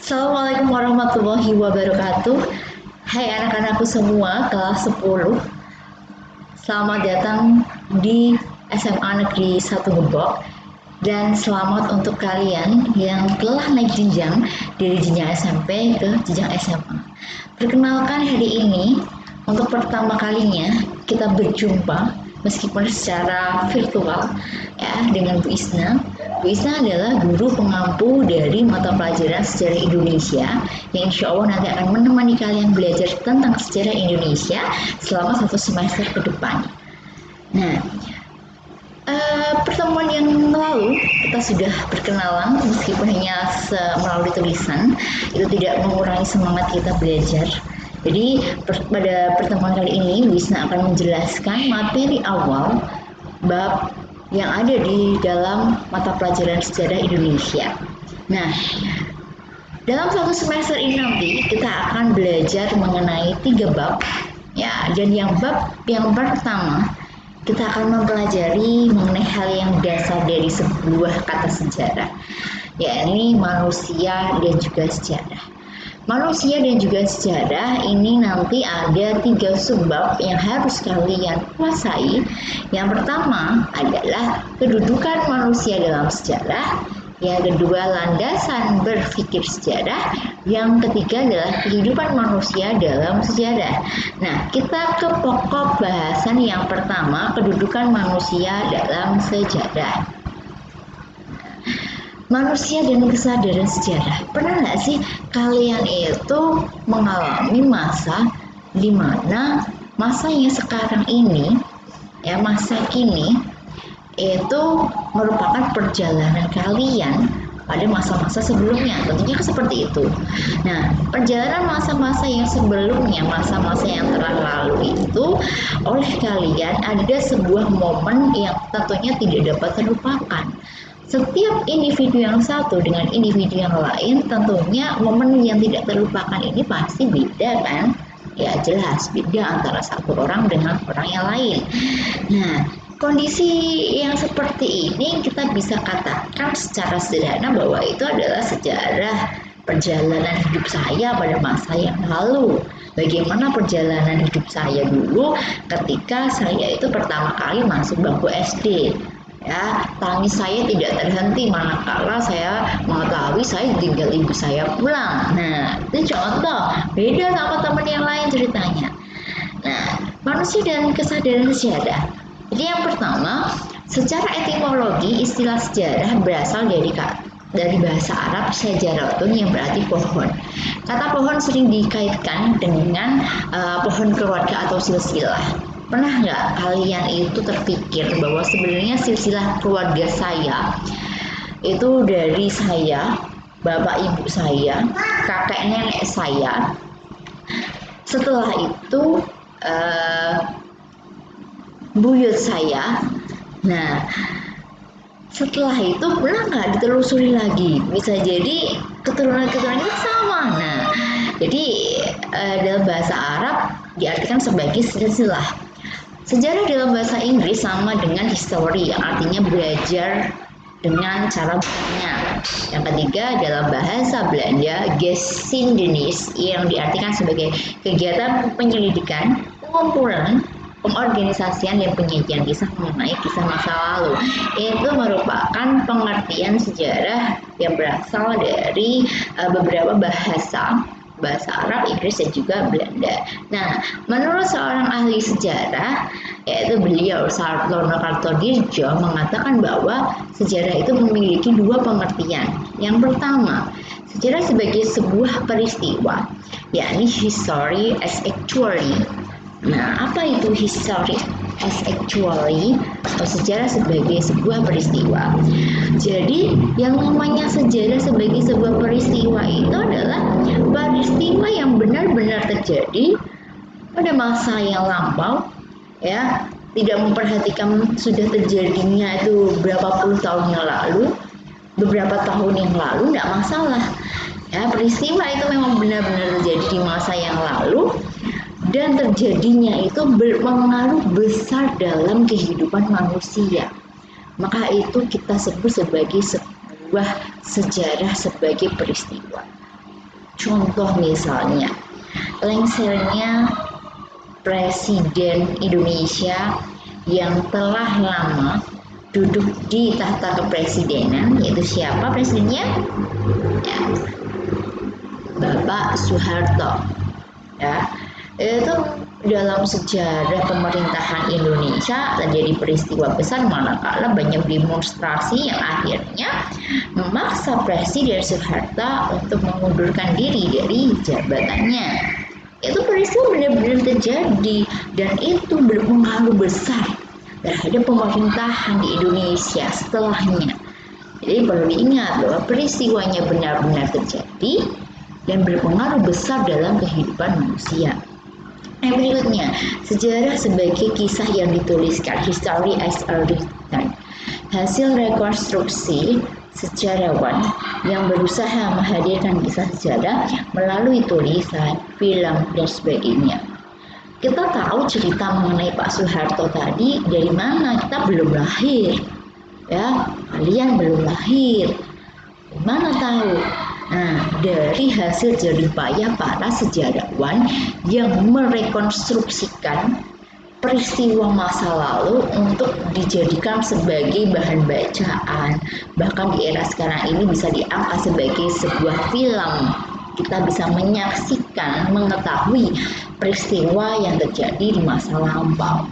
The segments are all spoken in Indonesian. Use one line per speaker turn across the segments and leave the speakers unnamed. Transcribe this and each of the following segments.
Assalamualaikum warahmatullahi wabarakatuh. Hai anak-anakku semua kelas 10. Selamat datang di SMA Negeri 1 Gebok. Dan selamat untuk kalian yang telah naik jenjang dari jenjang SMP ke jenjang SMA. Perkenalkan, hari ini untuk pertama kalinya kita berjumpa meskipun secara virtual ya dengan Bu Isna. Bu Isna adalah guru pengampu dari mata pelajaran sejarah Indonesia yang insya Allah nanti akan menemani kalian belajar tentang sejarah Indonesia selama 1 semester ke depan. Nah, pertemuan yang lalu kita sudah berkenalan meskipun hanya melalui tulisan, itu tidak mengurangi semangat kita belajar. Jadi pada pertemuan kali ini Wisna akan menjelaskan materi awal bab yang ada di dalam mata pelajaran sejarah Indonesia. Nah, dalam 1 semester ini nanti kita akan belajar mengenai 3 bab ya, dan bab yang pertama kita akan mempelajari mengenai hal yang dasar dari sebuah kata sejarah, yakni manusia dan juga sejarah. Manusia dan juga sejarah ini nanti ada 3 subbab yang harus kalian kuasai. Yang pertama adalah kedudukan manusia dalam sejarah, yang kedua landasan berpikir sejarah, yang ketiga adalah kehidupan manusia dalam sejarah. Nah, kita ke pokok bahasan yang pertama, kedudukan manusia dalam sejarah. Manusia dan kesadaran sejarah. Pernah nggak sih kalian itu mengalami masa di mana masa yang sekarang ini, ya masa kini, itu merupakan perjalanan kalian pada masa-masa sebelumnya, tentunya seperti itu. Nah, perjalanan masa-masa yang sebelumnya, masa-masa yang telah lalu itu oleh kalian ada sebuah momen yang tentunya tidak dapat terlupakan. Setiap individu yang satu dengan individu yang lain, tentunya momen yang tidak terlupakan ini pasti beda kan? Ya jelas beda antara satu orang dengan orang yang lain. Nah, kondisi yang seperti ini kita bisa katakan secara sederhana bahwa itu adalah sejarah perjalanan hidup saya pada masa yang lalu. Bagaimana perjalanan hidup saya dulu ketika saya itu pertama kali masuk bangku SD. Ya, tangis saya tidak terhenti manakala saya mengetahui saya tinggal ibu saya pulang. Nah, itu contoh, beda sama teman yang lain ceritanya. Nah, manusia dan kesadaran sejarah. Jadi yang pertama, secara etimologi istilah sejarah berasal dari bahasa Arab syajaratun yang berarti pohon. Kata pohon sering dikaitkan dengan pohon keluarga atau silsilah. Pernah nggak kalian itu terpikir bahwa sebenarnya silsilah keluarga saya itu dari saya, bapak ibu saya, kakek nenek saya. Setelah itu buyut saya. Nah, setelah itu pernah nggak ditelusuri lagi? Bisa jadi keturunan-keturunannya sama. Nah, jadi dalam bahasa Arab diartikan sebagai silsilah. Sejarah dalam bahasa Inggris sama dengan history, artinya belajar dengan cara bertanya. Yang ketiga dalam bahasa Belanda, geschiedenis yang diartikan sebagai kegiatan penyelidikan, pengumpulan, pengorganisasian dan penyajian kisah mengenai kisah masa lalu. Itu merupakan pengertian sejarah yang berasal dari beberapa bahasa Arab, Inggris, dan juga Belanda. Nah, menurut seorang ahli sejarah, yaitu beliau Sartono Kartodirjo, mengatakan bahwa sejarah itu memiliki 2 pengertian. Yang pertama, sejarah sebagai sebuah peristiwa, yakni history as actually. Nah, apa itu history as actually atau sejarah sebagai sebuah peristiwa? Jadi, yang namanya sejarah sebagai sebuah peristiwa itu adalah peristiwa yang benar-benar terjadi pada masa yang lampau, ya, tidak memperhatikan sudah terjadinya itu berapa puluh tahun yang lalu, beberapa tahun yang lalu, tidak masalah. Ya, peristiwa itu memang benar-benar terjadi di masa yang lalu dan terjadinya itu berpengaruh besar dalam kehidupan manusia. Maka itu kita sebut sebagai sebuah sejarah sebagai peristiwa. Contoh misalnya, lengsernya Presiden Indonesia yang telah lama duduk di tahta kepresidenan, yaitu siapa presidennya? Ya, Bapak Soeharto. Ya, itu dalam sejarah pemerintahan Indonesia terjadi peristiwa besar manakala banyak demonstrasi yang akhirnya memaksa Presiden Soeharto untuk mengundurkan diri dari jabatannya. Itu peristiwa benar-benar terjadi dan itu berpengaruh besar terhadap pemerintahan di Indonesia setelahnya. Jadi perlu diingat bahwa peristiwanya benar-benar terjadi dan berpengaruh besar dalam kehidupan manusia. Berikutnya, sejarah sebagai kisah yang dituliskan, history as a written. Hasil rekonstruksi sejarawan yang berusaha menghadirkan kisah sejarah melalui tulisan, film, dan sebagainya. Kita tahu cerita mengenai Pak Soeharto tadi dari mana? Kita belum lahir, ya, kalian belum lahir. Mana tahu? Nah, dari hasil jerih payah para sejarawan yang merekonstruksikan peristiwa masa lalu untuk dijadikan sebagai bahan bacaan. Bahkan di era sekarang ini bisa diangkat sebagai sebuah film. Kita bisa menyaksikan, mengetahui peristiwa yang terjadi di masa lampau.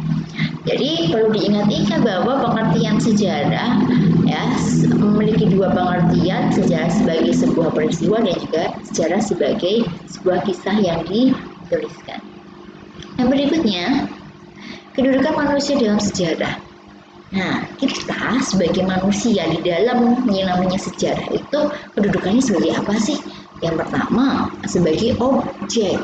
Jadi perlu diingat-ingat bahwa pengertian sejarah ya memiliki dua pengertian, sejarah sebagai sebuah peristiwa dan juga sejarah sebagai sebuah kisah yang dituliskan. Yang berikutnya, kedudukan manusia dalam sejarah. Nah, kita sebagai manusia di dalam yang namanya sejarah itu kedudukannya sebagai apa sih? Yang pertama, sebagai objek.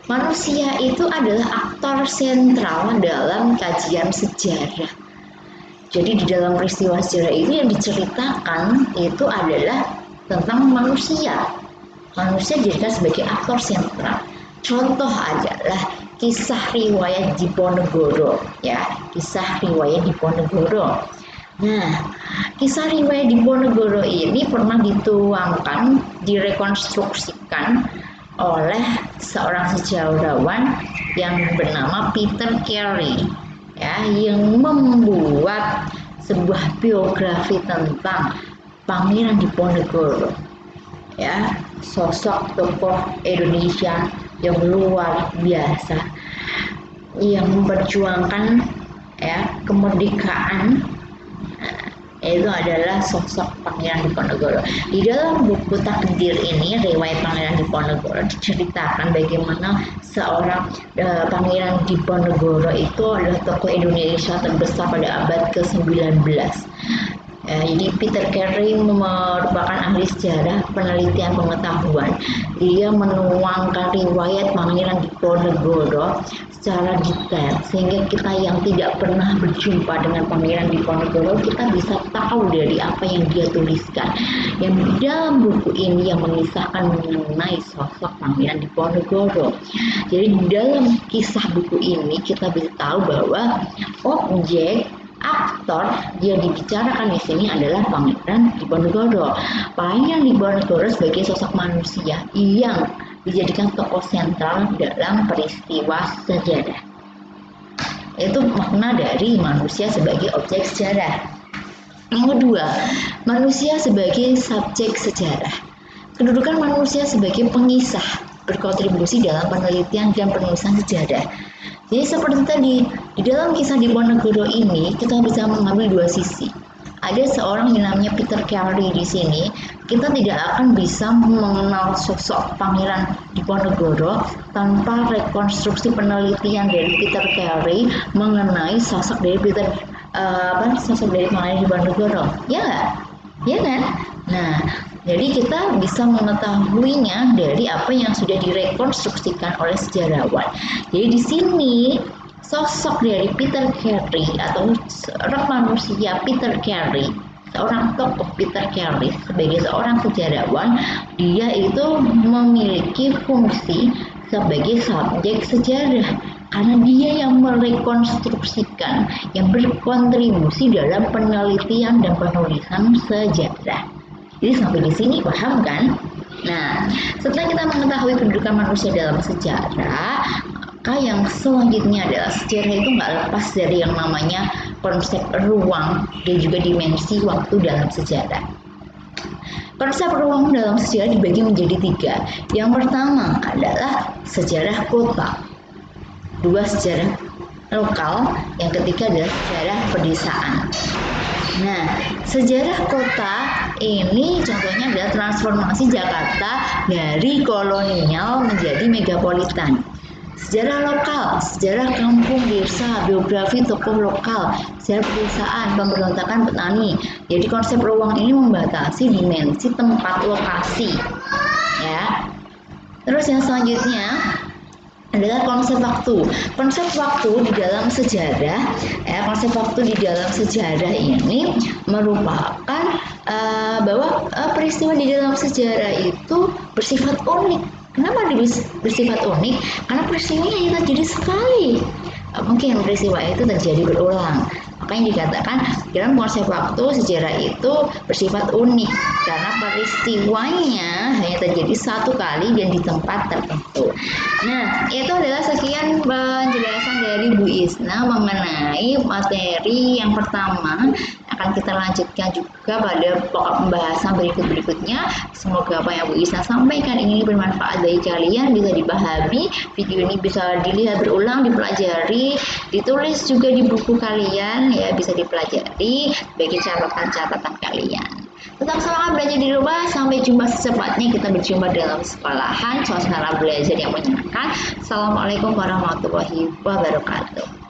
Manusia itu adalah aktor sentral dalam kajian sejarah. Jadi di dalam peristiwa sejarah itu yang diceritakan itu adalah tentang manusia. Manusia dijadikan sebagai aktor sentral. Contoh adalah kisah riwayat Diponegoro, ya, kisah riwayat Diponegoro. Nah, kisah riwayat Diponegoro ini pernah dituangkan, direkonstruksikan oleh seorang sejarawan yang bernama Peter Carey, ya, yang membuat sebuah biografi tentang Pangeran Diponegoro, ya, sosok tokoh Indonesia yang luar biasa yang memperjuangkan ya kemerdekaan. Itu adalah sosok Pangeran Diponegoro. Di dalam buku Takdir ini, riwayat Pangeran Diponegoro, diceritakan bagaimana seorang Pangeran Diponegoro itu adalah tokoh Indonesia terbesar pada abad ke-19. Jadi Peter Carey merupakan ahli sejarah penelitian pengetahuan. Dia menuangkan riwayat Pangeran Diponegoro secara detail sehingga kita yang tidak pernah berjumpa dengan Pangeran Diponegoro kita bisa tahu dari apa yang dia tuliskan. Yang di dalam buku ini yang mengisahkan mengenai sosok Pangeran Diponegoro. Jadi di dalam kisah buku ini kita bisa tahu bahwa objek aktor yang dibicarakan di sini adalah Pangeran Diponegoro. Pangeran Diponegoro sebagai sosok manusia yang dijadikan tokoh sentral dalam peristiwa sejarah. Itu makna dari manusia sebagai objek sejarah. Yang kedua, manusia sebagai subjek sejarah. Kedudukan manusia sebagai pengisah, berkontribusi dalam penelitian dan penulisan sejarah. Jadi seperti tadi, di dalam kisah Diponegoro ini kita bisa mengambil dua sisi. Ada seorang yang namanya Peter Carey di sini. Kita tidak akan bisa mengenal sosok Pangeran Diponegoro tanpa rekonstruksi penelitian dari Peter Carey mengenai sosok dari sosok dari Pangeran Diponegoro. Ya nggak? Ya kan? Nah, jadi kita bisa mengetahuinya dari apa yang sudah direkonstruksikan oleh sejarawan. Jadi di sini sosok dari Peter Carey atau seorang manusia Peter Carey, seorang tokoh Peter Carey sebagai seorang sejarawan, dia itu memiliki fungsi sebagai subjek sejarah karena dia yang merekonstruksikan, yang berkontribusi dalam penelitian dan penulisan sejarah. Jadi sampai di sini paham kan? Nah, setelah kita mengetahui kedudukan manusia dalam sejarah, maka yang selanjutnya adalah sejarah itu nggak lepas dari yang namanya konsep ruang dan juga dimensi waktu dalam sejarah. Konsep ruang dalam sejarah dibagi menjadi 3. Yang pertama adalah sejarah kota, 2 sejarah lokal, yang ketiga adalah sejarah pedesaan. Nah, sejarah kota ini contohnya adalah transformasi Jakarta dari kolonial menjadi megapolitan. Sejarah lokal, sejarah kampung desa, biografi tokoh lokal, sejarah pedesaan, pemberontakan petani. Jadi konsep ruang ini membatasi dimensi tempat lokasi. Ya. Terus yang selanjutnya adalah konsep waktu. Konsep waktu di dalam sejarah, konsep waktu di dalam sejarah ini merupakan bahwa peristiwa di dalam sejarah itu bersifat unik. Kenapa bersifat unik? Karena peristiwanya hanya terjadi sekali. Mungkin peristiwa itu terjadi berulang. Makanya dikatakan dalam konsep waktu sejarah itu bersifat unik karena peristiwanya hanya terjadi satu kali dan di tempat tertentu. Nah, itu adalah sekian penjelasan dari Bu Isna mengenai materi yang pertama. Akan kita lanjutkan juga pada pokok pembahasan berikutnya. Semoga apa yang Bu Isna sampaikan ini bermanfaat bagi kalian, bisa dipahami, video ini bisa dilihat berulang, dipelajari, ditulis juga di buku kalian, ya bisa dipelajari bagi catatan kalian. Tetap semangat belajar di rumah, sampai jumpa secepatnya kita berjumpa dalam sekolahan, suasana belajar yang menyenangkan. Assalamualaikum warahmatullahi wabarakatuh.